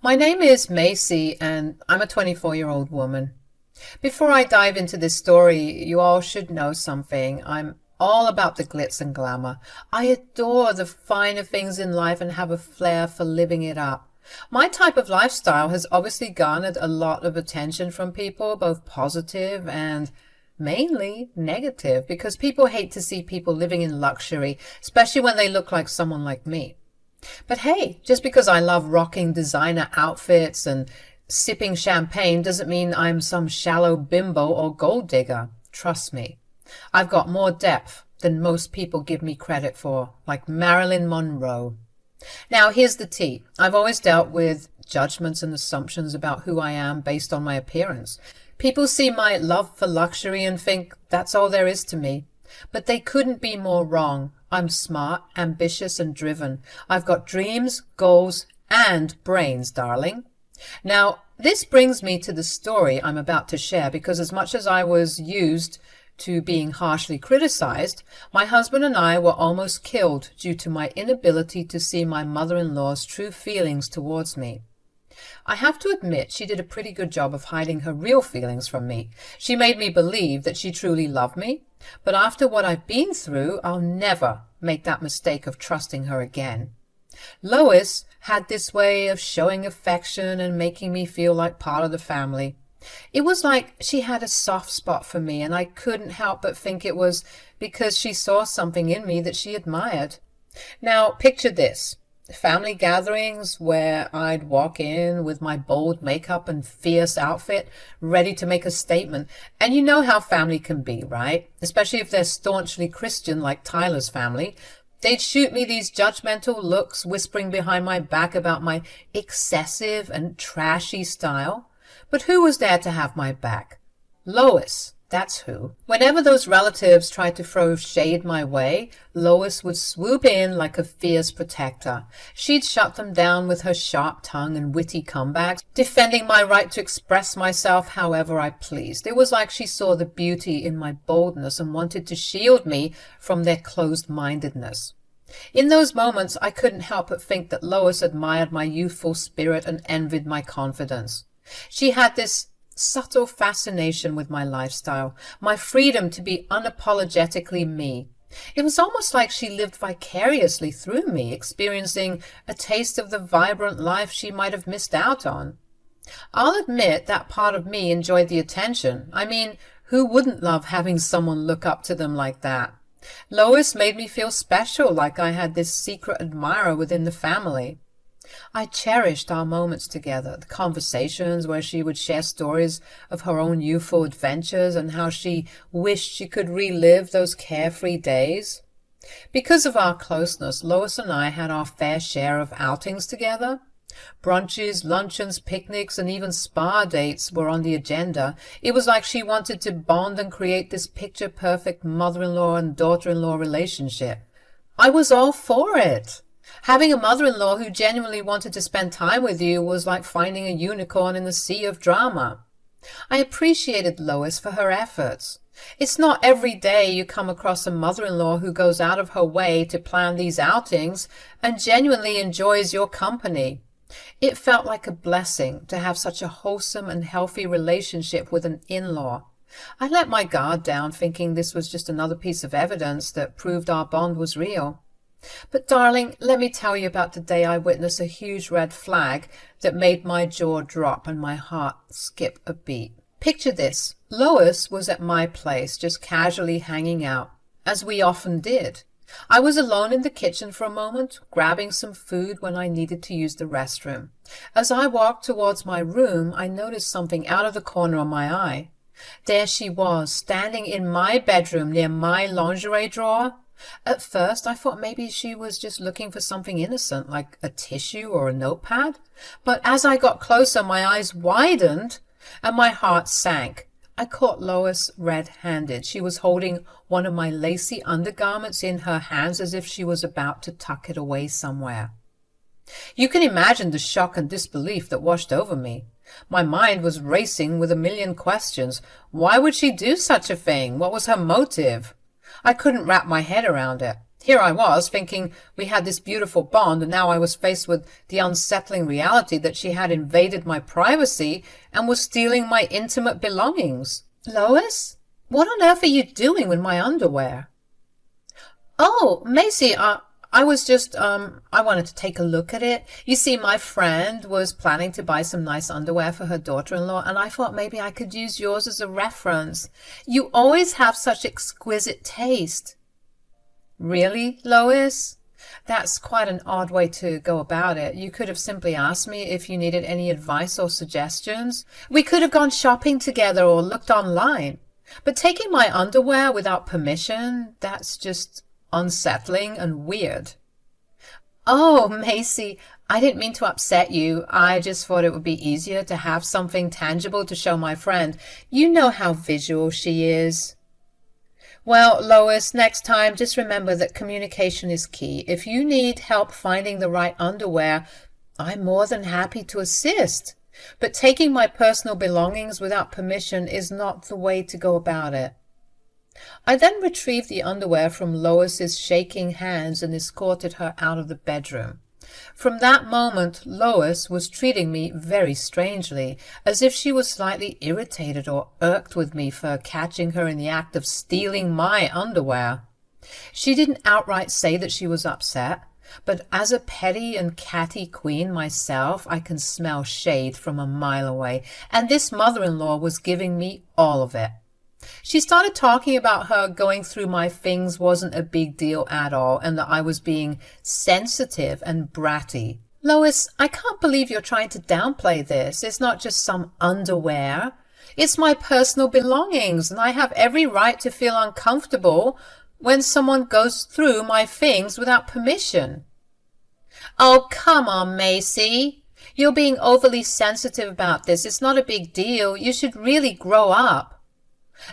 My name is Macy, and I'm a 24-year-old woman. Before I dive into this story, you all should know something. I'm all about the glitz and glamour. I adore the finer things in life and have a flair for living it up. My type of lifestyle has obviously garnered a lot of attention from people, both positive and mainly negative, because people hate to see people living in luxury, especially when they look like someone like me. But hey, just because I love rocking designer outfits and sipping champagne doesn't mean I'm some shallow bimbo or gold digger. Trust me. I've got more depth than most people give me credit for, like Marilyn Monroe. Now, here's the tea. I've always dealt with judgments and assumptions about who I am based on my appearance. People see my love for luxury and think that's all there is to me. But they couldn't be more wrong. I'm smart, ambitious, and driven. I've got dreams, goals, and brains, darling. Now, this brings me to the story I'm about to share, because as much as I was used to being harshly criticized, my husband and I were almost killed due to my inability to see my mother-in-law's true feelings towards me. I have to admit she did a pretty good job of hiding her real feelings from me. She made me believe that she truly loved me, but after what I've been through, I'll never make that mistake of trusting her again. Lois had this way of showing affection and making me feel like part of the family. It was like she had a soft spot for me, and I couldn't help but think it was because she saw something in me that she admired. Now, picture this. Family gatherings where I'd walk in with my bold makeup and fierce outfit, ready to make a statement. And you know how family can be, right? Especially if they're staunchly Christian like Tyler's family. They'd shoot me these judgmental looks, whispering behind my back about my excessive and trashy style. But who was there to have my back? Lois. That's who. Whenever those relatives tried to throw shade my way, Lois would swoop in like a fierce protector. She'd shut them down with her sharp tongue and witty comebacks, defending my right to express myself however I pleased. It was like she saw the beauty in my boldness and wanted to shield me from their closed-mindedness. In those moments, I couldn't help but think that Lois admired my youthful spirit and envied my confidence. She had this subtle fascination with my lifestyle, my freedom to be unapologetically me. It was almost like she lived vicariously through me, experiencing a taste of the vibrant life she might have missed out on. I'll admit that part of me enjoyed the attention. I mean, who wouldn't love having someone look up to them like that? Lois made me feel special, like I had this secret admirer within the family. I cherished our moments together, the conversations where she would share stories of her own youthful adventures and how she wished she could relive those carefree days. Because of our closeness, Lois and I had our fair share of outings together. Brunches, luncheons, picnics, and even spa dates were on the agenda. It was like she wanted to bond and create this picture-perfect mother-in-law and daughter-in-law relationship. I was all for it. Having a mother-in-law who genuinely wanted to spend time with you was like finding a unicorn in the sea of drama. I appreciated Lois for her efforts. It's not every day you come across a mother-in-law who goes out of her way to plan these outings and genuinely enjoys your company. It felt like a blessing to have such a wholesome and healthy relationship with an in-law. I let my guard down, thinking this was just another piece of evidence that proved our bond was real. But darling, let me tell you about the day I witnessed a huge red flag that made my jaw drop and my heart skip a beat. Picture this. Lois was at my place, just casually hanging out, as we often did. I was alone in the kitchen for a moment, grabbing some food when I needed to use the restroom. As I walked towards my room, I noticed something out of the corner of my eye. There she was, standing in my bedroom near my lingerie drawer. At first, I thought maybe she was just looking for something innocent, like a tissue or a notepad. But as I got closer, my eyes widened and my heart sank. I caught Lois red-handed. She was holding one of my lacy undergarments in her hands as if she was about to tuck it away somewhere. You can imagine the shock and disbelief that washed over me. My mind was racing with a million questions. Why would she do such a thing? What was her motive? I couldn't wrap my head around it. Here I was, thinking we had this beautiful bond, and now I was faced with the unsettling reality that she had invaded my privacy and was stealing my intimate belongings. Lois? What on earth are you doing with my underwear? Oh, Macy, I was just, I wanted to take a look at it. You see, my friend was planning to buy some nice underwear for her daughter-in-law, and I thought maybe I could use yours as a reference. You always have such exquisite taste. Really, Lois? That's quite an odd way to go about it. You could have simply asked me if you needed any advice or suggestions. We could have gone shopping together or looked online. But taking my underwear without permission, that's just unsettling and weird. Oh, Macy, I didn't mean to upset you. I just thought it would be easier to have something tangible to show my friend. You know how visual she is. Well, Lois, next time, just remember that communication is key. If you need help finding the right underwear, I'm more than happy to assist. But taking my personal belongings without permission is not the way to go about it. I then retrieved the underwear from Lois's shaking hands and escorted her out of the bedroom. From that moment, Lois was treating me very strangely, as if she was slightly irritated or irked with me for catching her in the act of stealing my underwear. She didn't outright say that she was upset, but as a petty and catty queen myself, I can smell shade from a mile away, and this mother-in-law was giving me all of it. She started talking about how going through my things wasn't a big deal at all, and that I was being sensitive and bratty. Lois, I can't believe you're trying to downplay this. It's not just some underwear. It's my personal belongings, and I have every right to feel uncomfortable when someone goes through my things without permission. Oh, come on, Macy. You're being overly sensitive about this. It's not a big deal. You should really grow up.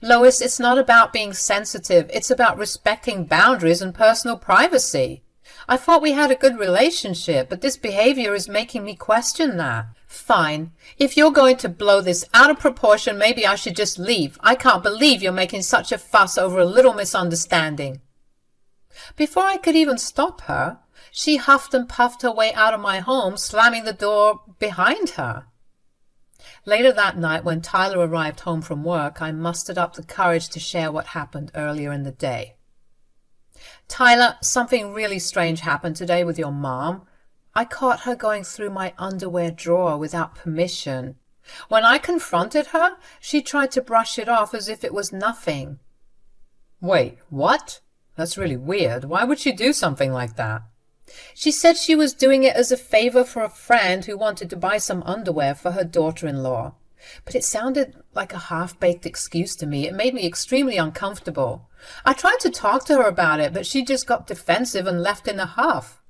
Lois, it's not about being sensitive. It's about respecting boundaries and personal privacy. I thought we had a good relationship, but this behavior is making me question that. Fine. If you're going to blow this out of proportion, maybe I should just leave. I can't believe you're making such a fuss over a little misunderstanding. Before I could even stop her, she huffed and puffed her way out of my home, slamming the door behind her. Later that night, when Tyler arrived home from work, I mustered up the courage to share what happened earlier in the day. Tyler, something really strange happened today with your mom. I caught her going through my underwear drawer without permission. When I confronted her, she tried to brush it off as if it was nothing. Wait, what? That's really weird. Why would she do something like that? She said she was doing it as a favor for a friend who wanted to buy some underwear for her daughter-in-law. But it sounded like a half-baked excuse to me. It made me extremely uncomfortable. I tried to talk to her about it, but she just got defensive and left in a huff.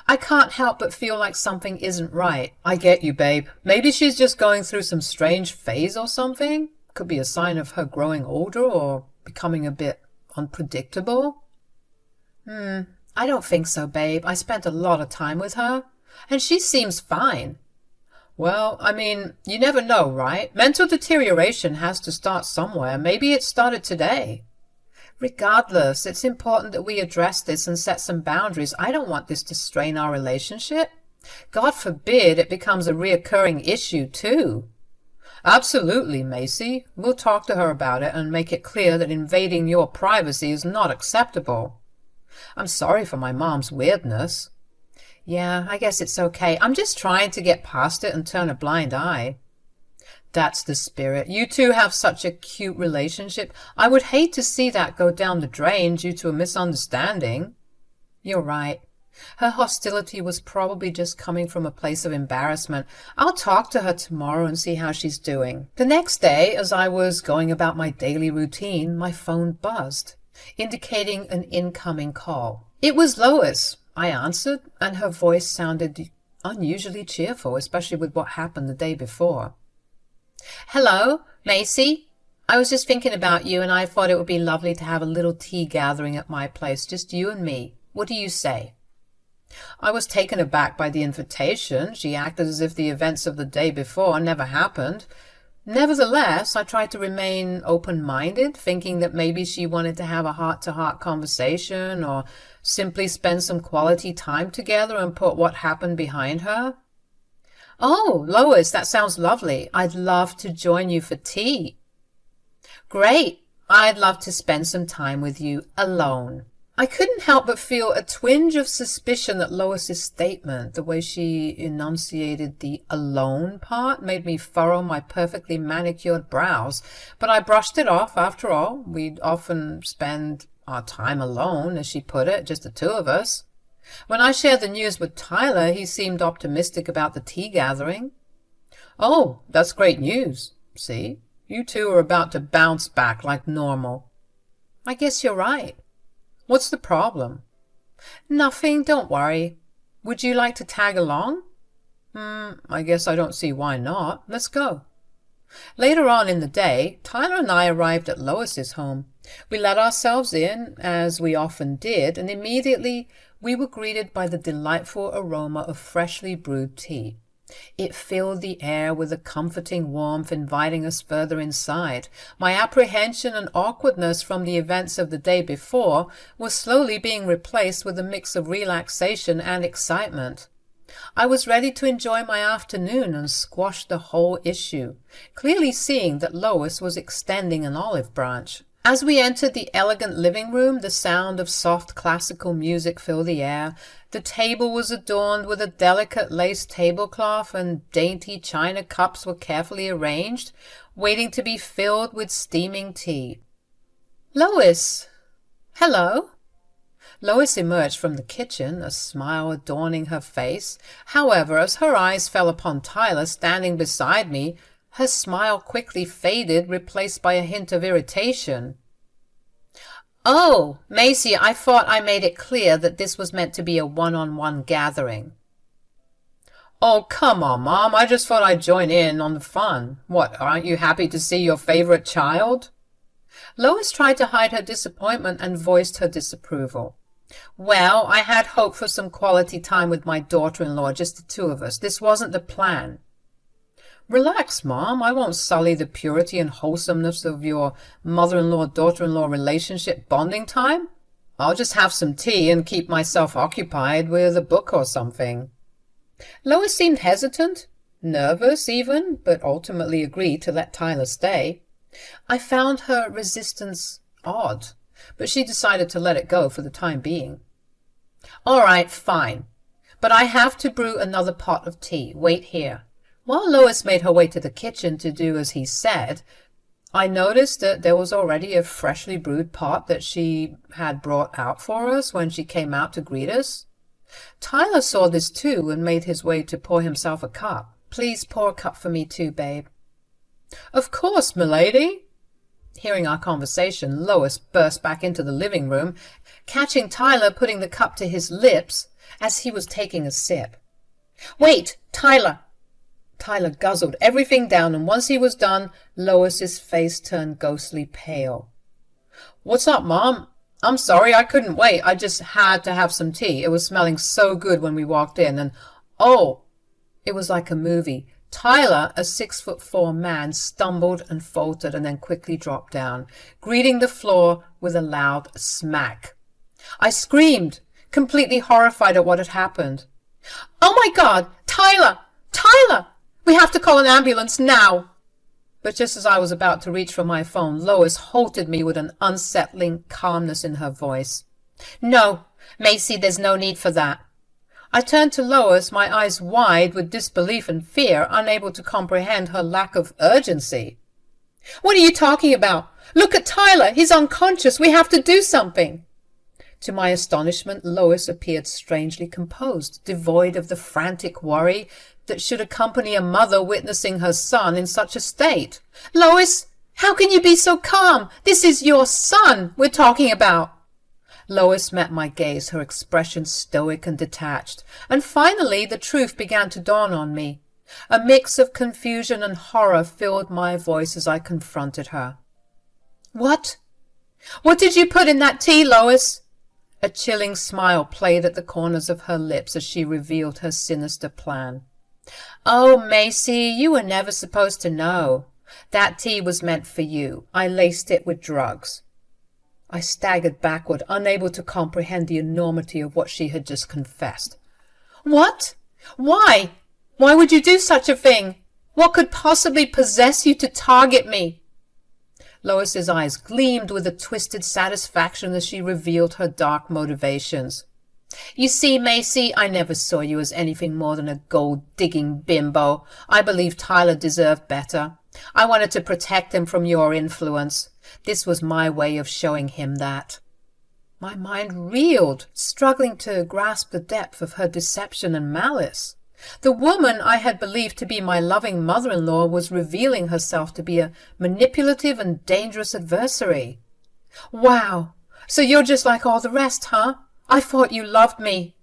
I can't help but feel like something isn't right. I get you, babe. Maybe she's just going through some strange phase or something. Could be a sign of her growing older or becoming a bit unpredictable. I don't think so, babe. I spent a lot of time with her, and she seems fine. Well, I mean, you never know, right? Mental deterioration has to start somewhere. Maybe it started today. Regardless, it's important that we address this and set some boundaries. I don't want this to strain our relationship. God forbid it becomes a reoccurring issue, too. Absolutely, Macy. We'll talk to her about it and make it clear that invading your privacy is not acceptable. I'm sorry for my mom's weirdness. Yeah, I guess it's okay. I'm just trying to get past it and turn a blind eye. That's the spirit. You two have such a cute relationship. I would hate to see that go down the drain due to a misunderstanding. You're right. Her hostility was probably just coming from a place of embarrassment. I'll talk to her tomorrow and see how she's doing. The next day, as I was going about my daily routine, my phone buzzed, indicating an incoming call. It was Lois. I answered, and her voice sounded unusually cheerful, especially with what happened the day before. Hello, Macy. I was just thinking about you, and I thought it would be lovely to have a little tea gathering at my place, just you and me. What do you say? I was taken aback by the invitation. She acted as if the events of the day before never happened. Nevertheless, I tried to remain open-minded, thinking that maybe she wanted to have a heart-to-heart conversation or Simply spend some quality time together and put what happened behind her? Oh, Lois, that sounds lovely. I'd love to join you for tea. Great. I'd love to spend some time with you alone. I couldn't help but feel a twinge of suspicion at Lois's statement. The way she enunciated the alone part made me furrow my perfectly manicured brows, but I brushed it off. After all, we'd often spend our time alone, as she put it, just the two of us. When I shared the news with Tyler, he seemed optimistic about the tea gathering. Oh, that's great news. See? You two are about to bounce back like normal. I guess you're right. What's the problem? Nothing, don't worry. Would you like to tag along? I guess I don't see why not. Let's go. Later on in the day, Tyler and I arrived at Lois's home. We let ourselves in, as we often did, and immediately we were greeted by the delightful aroma of freshly brewed tea. It filled the air with a comforting warmth, inviting us further inside. My apprehension and awkwardness from the events of the day before was slowly being replaced with a mix of relaxation and excitement. I was ready to enjoy my afternoon and squash the whole issue, clearly seeing that Lois was extending an olive branch. As we entered the elegant living room, the sound of soft classical music filled the air. The table was adorned with a delicate lace tablecloth, and dainty china cups were carefully arranged, waiting to be filled with steaming tea. Lois! Hello! Lois emerged from the kitchen, a smile adorning her face. However, as her eyes fell upon Tyler standing beside me, her smile quickly faded, replaced by a hint of irritation. Oh, Macy, I thought I made it clear that this was meant to be a one-on-one gathering. Oh, come on, Mom. I just thought I'd join in on the fun. What, aren't you happy to see your favorite child? Lois tried to hide her disappointment and voiced her disapproval. Well, I had hoped for some quality time with my daughter-in-law, just the two of us. This wasn't the plan. Relax, Mom. I won't sully the purity and wholesomeness of your mother-in-law-daughter-in-law relationship bonding time. I'll just have some tea and keep myself occupied with a book or something. Lois seemed hesitant, nervous even, but ultimately agreed to let Tyler stay. I found her resistance odd, but she decided to let it go for the time being. All right, fine. But I have to brew another pot of tea. Wait here. While Lois made her way to the kitchen to do as he said, I noticed that there was already a freshly brewed pot that she had brought out for us when she came out to greet us. Tyler saw this too and made his way to pour himself a cup. Please pour a cup for me too, babe. Of course, milady. Hearing our conversation, Lois burst back into the living room, catching Tyler putting the cup to his lips as he was taking a sip. Wait, Tyler! Tyler guzzled everything down, and once he was done, Lois's face turned ghostly pale. What's up, Mom? I'm sorry, I couldn't wait. I just had to have some tea. It was smelling so good when we walked in, and oh, it was like a movie. Tyler, a 6'4" man, stumbled and faltered and then quickly dropped down, greeting the floor with a loud smack. I screamed, completely horrified at what had happened. Oh my God! Tyler! Tyler! We have to call an ambulance now! But just as I was about to reach for my phone, Lois halted me with an unsettling calmness in her voice. No, Macy, there's no need for that. I turned to Lois, my eyes wide with disbelief and fear, unable to comprehend her lack of urgency. What are you talking about? Look at Tyler! He's unconscious! We have to do something! To my astonishment, Lois appeared strangely composed, devoid of the frantic worry that should accompany a mother witnessing her son in such a state. Lois, how can you be so calm? This is your son we're talking about. Lois met my gaze, her expression stoic and detached, and finally the truth began to dawn on me. A mix of confusion and horror filled my voice as I confronted her. What? What did you put in that tea, Lois? A chilling smile played at the corners of her lips as she revealed her sinister plan. Oh, Macy, you were never supposed to know. That tea was meant for you. I laced it with drugs. I staggered backward, unable to comprehend the enormity of what she had just confessed. What? Why? Why would you do such a thing? What could possibly possess you to target me? Lois's eyes gleamed with a twisted satisfaction as she revealed her dark motivations. You see, Macy, I never saw you as anything more than a gold-digging bimbo. I believed Tyler deserved better. I wanted to protect him from your influence. This was my way of showing him that. My mind reeled, struggling to grasp the depth of her deception and malice. The woman I had believed to be my loving mother-in-law was revealing herself to be a manipulative and dangerous adversary. Wow! So you're just like all the rest, huh? I thought you loved me.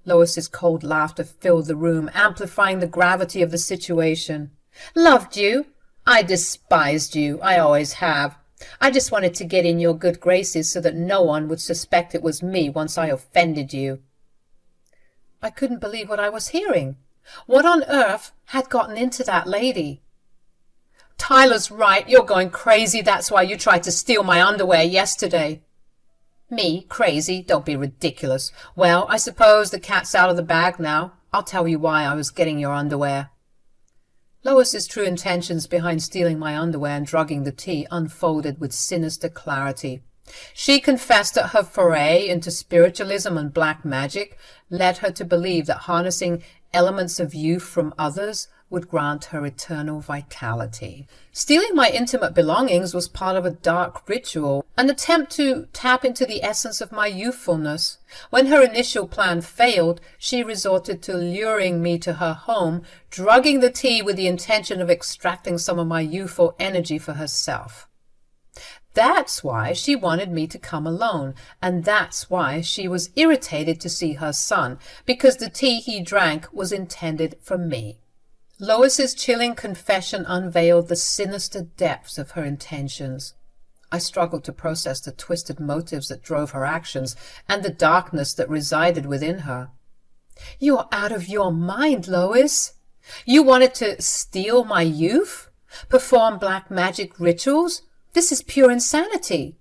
Lois's cold laughter filled the room, amplifying the gravity of the situation. Loved you? I despised you. I always have. I just wanted to get in your good graces so that no one would suspect it was me once I offended you. I couldn't believe what I was hearing. What on earth had gotten into that lady? Tyler's right. You're going crazy. That's why you tried to steal my underwear yesterday. Me? Crazy? Don't be ridiculous. Well, I suppose the cat's out of the bag now. I'll tell you why I was getting your underwear. Lois's true intentions behind stealing my underwear and drugging the tea unfolded with sinister clarity. She confessed that her foray into spiritualism and black magic led her to believe that harnessing elements of youth from others would grant her eternal vitality. Stealing my intimate belongings was part of a dark ritual, an attempt to tap into the essence of my youthfulness. When her initial plan failed, she resorted to luring me to her home, drugging the tea with the intention of extracting some of my youthful energy for herself. That's why she wanted me to come alone, and that's why she was irritated to see her son, because the tea he drank was intended for me. Lois's chilling confession unveiled the sinister depths of her intentions. I struggled to process the twisted motives that drove her actions and the darkness that resided within her. You're out of your mind, Lois. You wanted to steal my youth? Perform black magic rituals? This is pure insanity.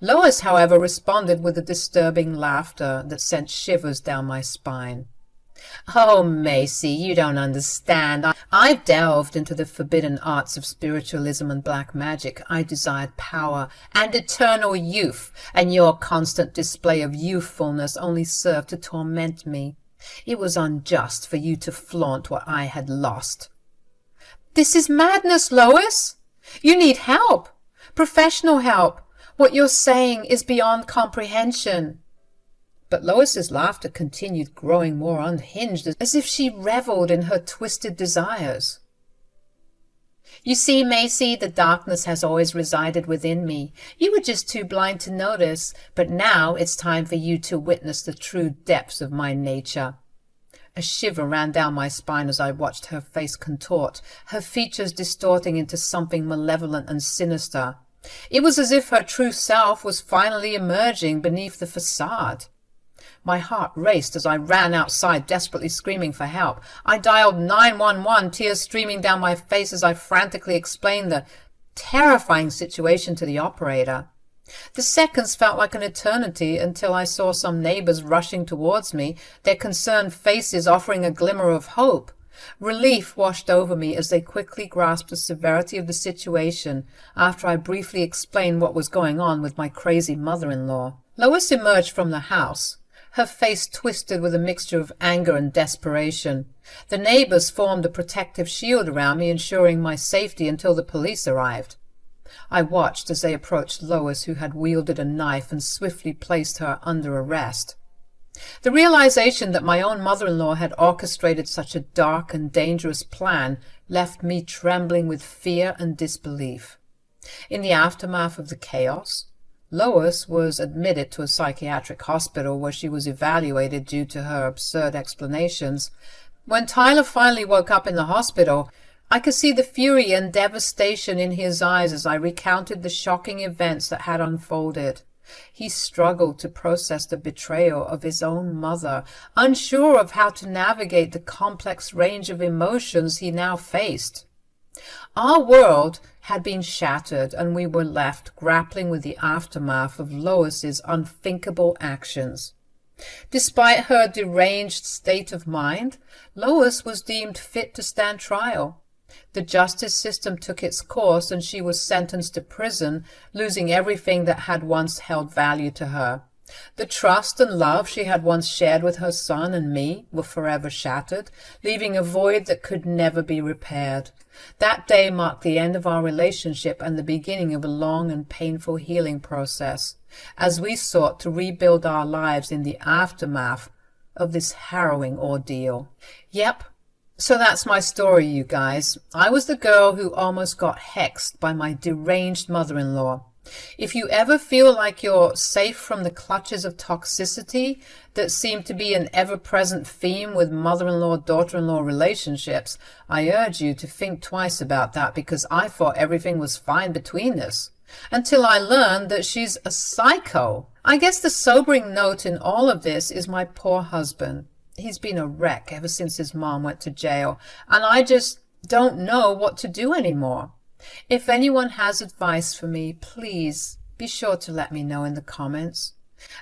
Lois, however, responded with a disturbing laughter that sent shivers down my spine. Oh, Macy, you don't understand. I've delved into the forbidden arts of spiritualism and black magic. I desired power and eternal youth, and your constant display of youthfulness only served to torment me. It was unjust for you to flaunt what I had lost. This is madness, Lois. You need help. Professional help. What you're saying is beyond comprehension. But Lois's laughter continued, growing more unhinged, as if she reveled in her twisted desires. You see, Macy, the darkness has always resided within me. You were just too blind to notice, but now it's time for you to witness the true depths of my nature. A shiver ran down my spine as I watched her face contort, her features distorting into something malevolent and sinister. It was as if her true self was finally emerging beneath the facade. My heart raced as I ran outside, desperately screaming for help. I dialed 911, tears streaming down my face as I frantically explained the terrifying situation to the operator. The seconds felt like an eternity until I saw some neighbors rushing towards me, their concerned faces offering a glimmer of hope. Relief washed over me as they quickly grasped the severity of the situation after I briefly explained what was going on with my crazy mother-in-law. Lois emerged from the house, her face twisted with a mixture of anger and desperation. The neighbors formed a protective shield around me, ensuring my safety until the police arrived. I watched as they approached Lois, who had wielded a knife, and swiftly placed her under arrest. The realization that my own mother-in-law had orchestrated such a dark and dangerous plan left me trembling with fear and disbelief. In the aftermath of the chaos, Lois was admitted to a psychiatric hospital where she was evaluated due to her absurd explanations. When Tyler finally woke up in the hospital, I could see the fury and devastation in his eyes as I recounted the shocking events that had unfolded. He struggled to process the betrayal of his own mother, unsure of how to navigate the complex range of emotions he now faced. Our world had been shattered, and we were left grappling with the aftermath of Lois's unthinkable actions. Despite her deranged state of mind, Lois was deemed fit to stand trial. The justice system took its course, and she was sentenced to prison, losing everything that had once held value to her. The trust and love she had once shared with her son and me were forever shattered, leaving a void that could never be repaired. That day marked the end of our relationship and the beginning of a long and painful healing process, as we sought to rebuild our lives in the aftermath of this harrowing ordeal. Yep. So that's my story, you guys. I was the girl who almost got hexed by my deranged mother-in-law. If you ever feel like you're safe from the clutches of toxicity that seem to be an ever-present theme with mother-in-law, daughter-in-law relationships, I urge you to think twice about that, because I thought everything was fine between us, until I learned that she's a psycho. I guess the sobering note in all of this is my poor husband. He's been a wreck ever since his mom went to jail, and I just don't know what to do anymore. If anyone has advice for me, please be sure to let me know in the comments.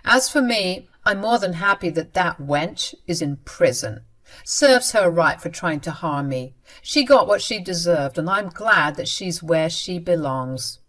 As for me, I'm more than happy that that wench is in prison. Serves her right for trying to harm me. She got what she deserved, and I'm glad that she's where she belongs.